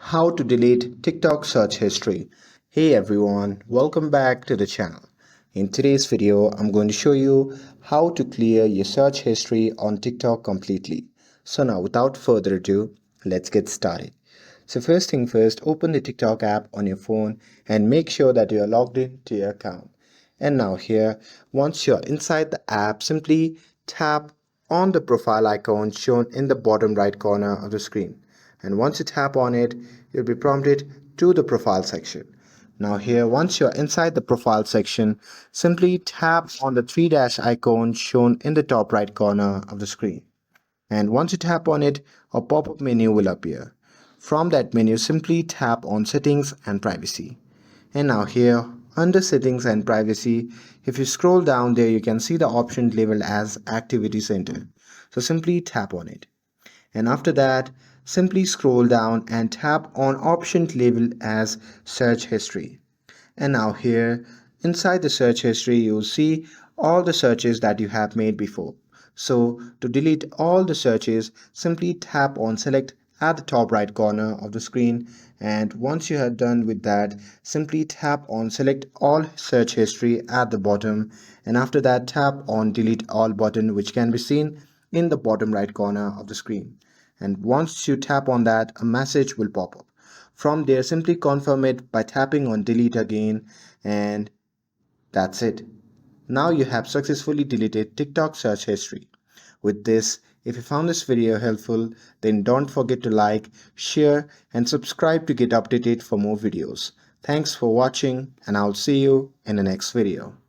How to delete TikTok search history. Hey everyone, welcome back to the channel. In today's video, I'm going to show you how to clear your search history on TikTok completely. So now without further ado, let's get started. So first thing first, open the TikTok app on your phone and make sure that you are logged in to your account. And now here, once you're inside the app, simply tap on the profile icon shown in the bottom right corner of the screen. And once you tap on it, you'll be prompted to the profile section. Now here, once you're inside the profile section, simply tap on the three dash icon shown in the top right corner of the screen. And once you tap on it, a pop-up menu will appear. From that menu, simply tap on Settings and Privacy. And now here, under Settings and Privacy, if you scroll down there, you can see the option labeled as Activity Center. So simply tap on it. And after that, simply scroll down and tap on option labeled as Search History. And now here, inside the search history, you'll see all the searches that you have made before. So to delete all the searches, simply tap on Select at the top right corner of the screen, and once you are done with that, simply tap on Select All Search History at the bottom, and after that tap on Delete All button, which can be seen in the bottom right corner of the screen. And once you tap on that, a message will pop up. From there, simply confirm it by tapping on Delete again, and that's it. Now you have successfully deleted TikTok search history. With this, if you found this video helpful, then don't forget to like, share, and subscribe to get updated for more videos. Thanks for watching, and I'll see you in the next video.